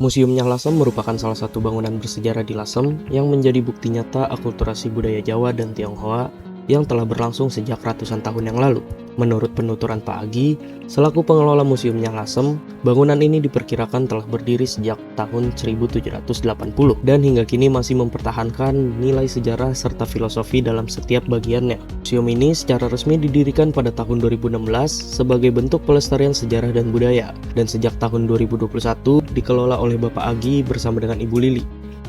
Museum Nyah Lasem merupakan salah satu bangunan bersejarah di Lasem yang menjadi bukti nyata akulturasi budaya Jawa dan Tionghoa yang telah berlangsung sejak ratusan tahun yang lalu. Menurut penuturan Pak Agi, selaku pengelola Museum Nyah Lasem, bangunan ini diperkirakan telah berdiri sejak tahun 1780 dan hingga kini masih mempertahankan nilai sejarah serta filosofi dalam setiap bagiannya. Museum ini secara resmi didirikan pada tahun 2016 sebagai bentuk pelestarian sejarah dan budaya, dan sejak tahun 2021 dikelola oleh Bapak Agi bersama dengan Ibu Lili,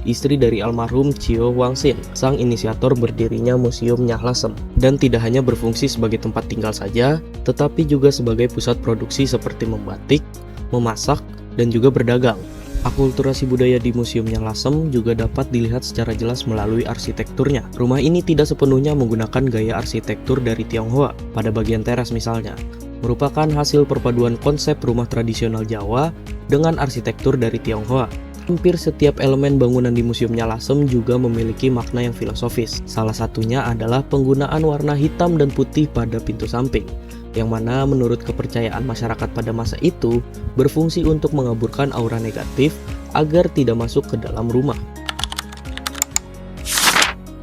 istri dari almarhum Cio Wangsin, sang inisiator berdirinya Museum Nyah Lasem, dan tidak hanya berfungsi sebagai tempat tinggal saja, tetapi juga sebagai pusat produksi seperti membatik, memasak, dan juga berdagang. Akulturasi budaya di Museum Nyah Lasem juga dapat dilihat secara jelas melalui arsitekturnya. Rumah ini tidak sepenuhnya menggunakan gaya arsitektur dari Tionghoa, pada bagian teras misalnya, merupakan hasil perpaduan konsep rumah tradisional Jawa dengan arsitektur dari Tionghoa. Hampir setiap elemen bangunan di Museum Nyah Lasem juga memiliki makna yang filosofis. Salah satunya adalah penggunaan warna hitam dan putih pada pintu samping, yang mana menurut kepercayaan masyarakat pada masa itu berfungsi untuk mengaburkan aura negatif agar tidak masuk ke dalam rumah.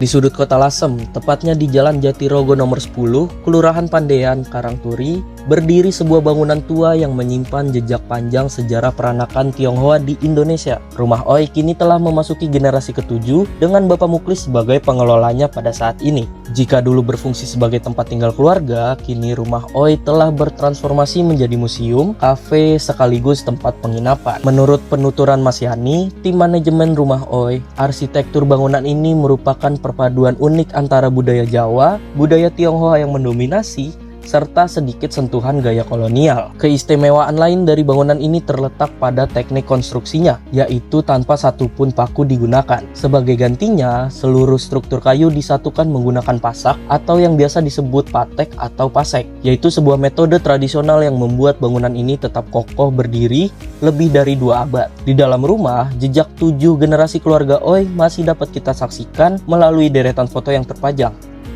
Di sudut kota Lasem, tepatnya di Jalan Jatirogo nomor 10, Kelurahan Pandean, Karangturi, berdiri sebuah bangunan tua yang menyimpan jejak panjang sejarah peranakan Tionghoa di Indonesia. Rumah Oi kini telah memasuki generasi ke-7 dengan Bapak Muklis sebagai pengelolanya pada saat ini. Jika dulu berfungsi sebagai tempat tinggal keluarga, kini rumah Oi telah bertransformasi menjadi museum, kafe, sekaligus tempat penginapan. Menurut penuturan Mas Yani, tim manajemen rumah Oi, arsitektur bangunan ini merupakan perpaduan unik antara budaya Jawa, budaya Tionghoa yang mendominasi, serta sedikit sentuhan gaya kolonial. Keistimewaan lain dari bangunan ini terletak pada teknik konstruksinya, yaitu tanpa satupun paku digunakan. Sebagai gantinya, seluruh struktur kayu disatukan menggunakan pasak atau yang biasa disebut patek atau pasek, yaitu sebuah metode tradisional yang membuat bangunan ini tetap kokoh berdiri lebih dari 2 abad. Di dalam rumah, jejak 7 generasi keluarga Oi masih dapat kita saksikan melalui deretan foto yang terpajang,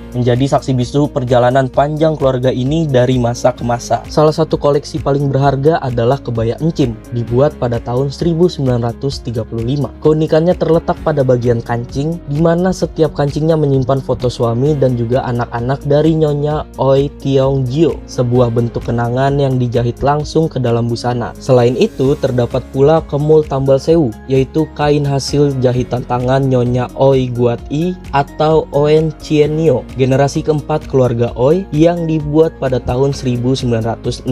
menjadi saksi bisu perjalanan panjang keluarga ini dari masa ke masa. Salah satu koleksi paling berharga adalah kebaya encim, dibuat pada tahun 1935. Keunikannya terletak pada bagian kancing, di mana setiap kancingnya menyimpan foto suami dan juga anak-anak dari Nyonya Oi Tiong Gio, sebuah bentuk kenangan yang dijahit langsung ke dalam busana. Selain itu, terdapat pula kemul tambal sewu, yaitu kain hasil jahitan tangan Nyonya Oi Guat I atau Oen Chien Nio, generasi keempat keluarga Oi yang dibuat pada tahun 1963.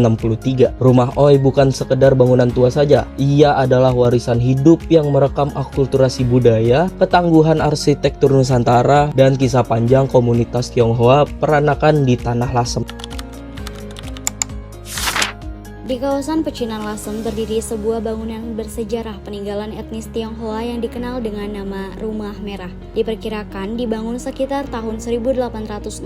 Rumah Oi bukan sekedar bangunan tua saja, ia adalah warisan hidup yang merekam akulturasi budaya, ketangguhan arsitektur Nusantara, dan kisah panjang komunitas Tionghoa peranakan di Tanah Lasem. Di kawasan pecinan Lasem berdiri sebuah bangunan bersejarah peninggalan etnis Tionghoa yang dikenal dengan nama Rumah Merah. Diperkirakan dibangun sekitar tahun 1860.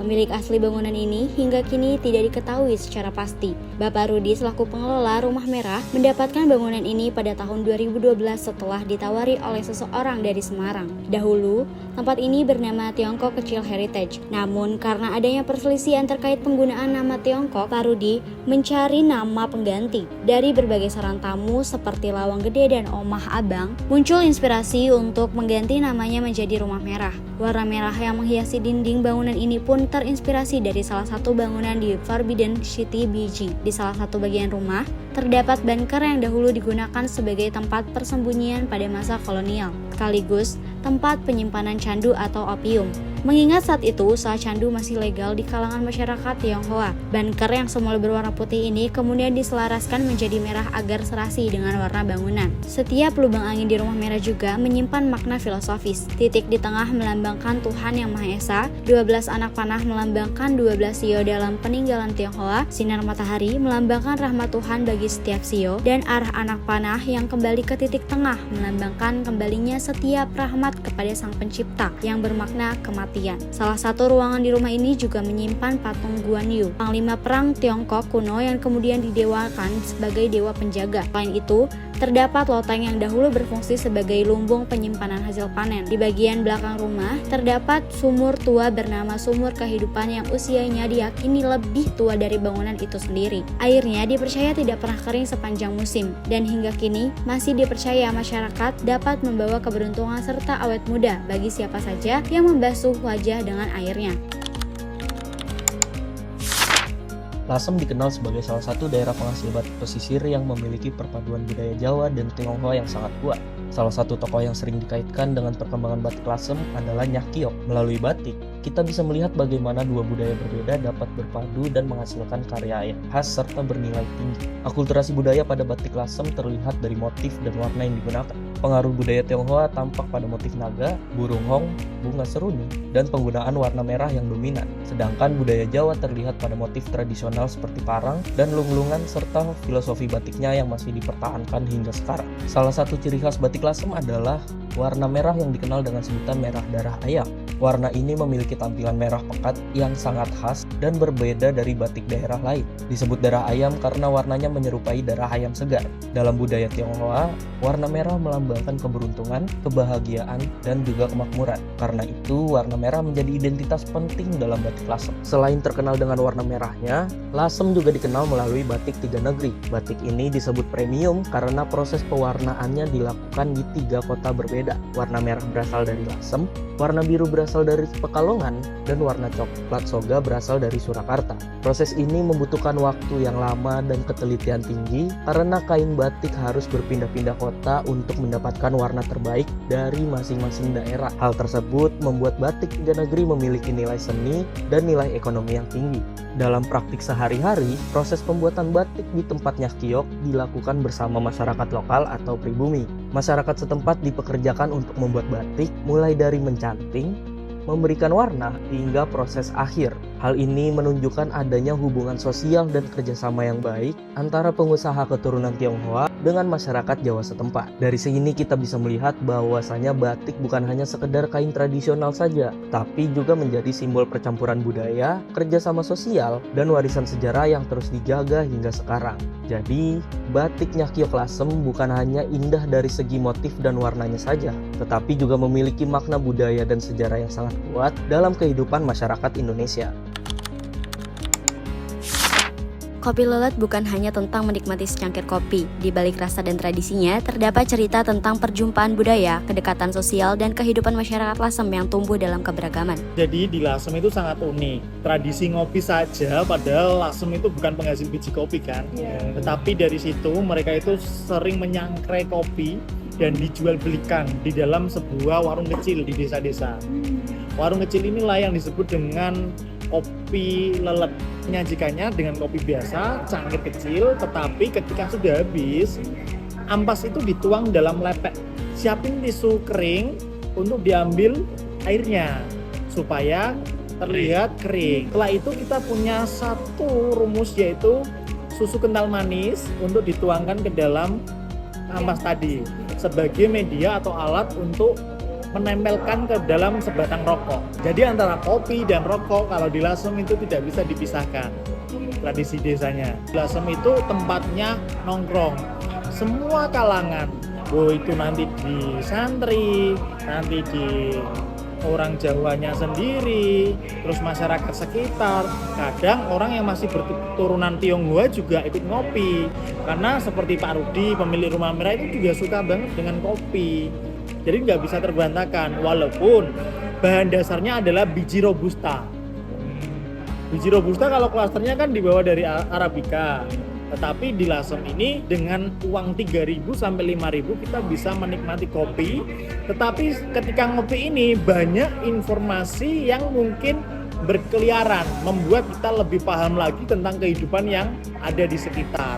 Pemilik asli bangunan ini hingga kini tidak diketahui secara pasti. Bapak Rudi selaku pengelola Rumah Merah mendapatkan bangunan ini pada tahun 2012 setelah ditawari oleh seseorang dari Semarang. Dahulu, tempat ini bernama Tiongkok Kecil Heritage. Namun karena adanya perselisihan terkait penggunaan nama Tiongkok, Pak Rudi mencari nama pengganti. Dari berbagai saran tamu seperti Lawang Gede dan Omah Abang, muncul inspirasi untuk mengganti namanya menjadi Rumah Merah. Warna merah yang menghiasi dinding bangunan ini pun terinspirasi dari salah satu bangunan di Forbidden City, Beijing. Di salah satu bagian rumah, terdapat bunker yang dahulu digunakan sebagai tempat persembunyian pada masa kolonial, sekaligus tempat penyimpanan candu atau opium. Mengingat saat itu usaha candu masih legal di kalangan masyarakat Tionghoa. Bunker yang semula berwarna putih ini kemudian diselaraskan menjadi merah agar serasi dengan warna bangunan. Setiap lubang angin di Rumah Merah juga menyimpan makna filosofis. Titik di tengah melambangkan Tuhan Yang Maha Esa, 12 anak panah melambangkan 12 sio dalam peninggalan Tionghoa, sinar matahari melambangkan rahmat Tuhan bagi setiap sio, dan arah anak panah yang kembali ke titik tengah melambangkan kembalinya setiap rahmat kepada Sang Pencipta yang bermakna kematian. Salah satu ruangan di rumah ini juga menyimpan patung Guan Yu, panglima perang Tiongkok kuno yang kemudian didewakan sebagai dewa penjaga. Selain itu, terdapat loteng yang dahulu berfungsi sebagai lumbung penyimpanan hasil panen. Di bagian belakang rumah, terdapat sumur tua bernama Sumur Kehidupan yang usianya diyakini lebih tua dari bangunan itu sendiri. Airnya dipercaya tidak pernah kering sepanjang musim, dan hingga kini masih dipercaya masyarakat dapat membawa keberuntungan serta awet muda bagi siapa saja yang membasuh wajah dengan airnya. Lasem dikenal sebagai salah satu daerah penghasil batik pesisir yang memiliki perpaduan budaya Jawa dan Tionghoa yang sangat kuat. Salah satu tokoh yang sering dikaitkan dengan perkembangan batik Lasem adalah Nyak Kiok. Melalui batik, kita bisa melihat bagaimana dua budaya berbeda dapat berpadu dan menghasilkan karya yang khas serta bernilai tinggi. Akulturasi budaya pada batik Lasem terlihat dari motif dan warna yang digunakan. Pengaruh budaya Tionghoa tampak pada motif naga, burung hong, bunga seruni, dan penggunaan warna merah yang dominan. Sedangkan budaya Jawa terlihat pada motif tradisional seperti parang dan lunglungan serta filosofi batiknya yang masih dipertahankan hingga sekarang. Salah satu ciri khas batik Lasem adalah warna merah yang dikenal dengan sebutan merah darah ayam. Warna ini memiliki tampilan merah pekat yang sangat khas dan berbeda dari batik daerah lain. Disebut darah ayam karena warnanya menyerupai darah ayam segar. Dalam budaya Tionghoa, warna merah melambangkan keberuntungan, kebahagiaan, dan juga kemakmuran. Karena itu, warna merah menjadi identitas penting dalam batik Lasem. Selain terkenal dengan warna merahnya, Lasem juga dikenal melalui batik tiga negeri. Batik ini disebut premium karena proses pewarnaannya dilakukan di 3 kota berbeda. Warna merah berasal dari Lasem, warna biru berasal dari Pekalongan, dan warna coklat soga berasal dari Surakarta. Proses ini membutuhkan waktu yang lama dan ketelitian tinggi karena kain batik harus berpindah-pindah kota untuk mendapatkan warna terbaik dari masing-masing daerah. Hal tersebut membuat batik tiga negeri memiliki nilai seni dan nilai ekonomi yang tinggi. Dalam praktik sehari-hari, proses pembuatan batik di tempat Nyak Kiok dilakukan bersama masyarakat lokal atau pribumi. Masyarakat setempat dipekerjakan untuk membuat batik mulai dari mencanting, memberikan warna, hingga proses akhir. Hal ini menunjukkan adanya hubungan sosial dan kerjasama yang baik antara pengusaha keturunan Tionghoa dengan masyarakat Jawa setempat. Dari sini kita bisa melihat bahwasanya batik bukan hanya sekedar kain tradisional saja, tapi juga menjadi simbol percampuran budaya, kerjasama sosial, dan warisan sejarah yang terus dijaga hingga sekarang. Jadi, batik Nyak Kiok Lasem bukan hanya indah dari segi motif dan warnanya saja, tetapi juga memiliki makna budaya dan sejarah yang sangat kuat dalam kehidupan masyarakat Indonesia. Kopi Lelet bukan hanya tentang menikmati secangkir kopi. Di balik rasa dan tradisinya, terdapat cerita tentang perjumpaan budaya, kedekatan sosial, dan kehidupan masyarakat Lasem yang tumbuh dalam keberagaman. Jadi di Lasem itu sangat unik. Tradisi ngopi saja, padahal Lasem itu bukan penghasil biji kopi kan. Tetapi dari situ mereka itu sering menyangkrai kopi dan dijual belikan di dalam sebuah warung kecil di desa-desa. Warung kecil inilah yang disebut dengan kopi lelet. Menyajikannya dengan kopi biasa, cangkir kecil, tetapi ketika sudah habis, ampas itu dituang dalam lepek. Siapin tisu kering untuk diambil airnya supaya terlihat kering. Setelah itu kita punya satu rumus, yaitu susu kental manis untuk dituangkan ke dalam ampas tadi sebagai media atau alat untuk menempelkan ke dalam sebatang rokok. Jadi antara kopi dan rokok kalau di Lasem itu tidak bisa dipisahkan. Tradisi desanya. Lasem itu tempatnya nongkrong. Semua kalangan, itu nanti di santri, nanti di orang Jawanya sendiri, terus masyarakat sekitar. Kadang orang yang masih berturunan Tionghoa juga ikut ngopi. Karena seperti Pak Rudi, pemilik Rumah Merah itu juga suka banget dengan kopi. Jadi nggak bisa terbantahkan, walaupun bahan dasarnya adalah biji robusta. Biji robusta kalau klasternya kan dibawa dari Arabica. Tetapi di Lasem ini dengan uang 3.000 sampai 5.000 kita bisa menikmati kopi. Tetapi ketika ngopi ini banyak informasi yang mungkin berkeliaran, membuat kita lebih paham lagi tentang kehidupan yang ada di sekitar.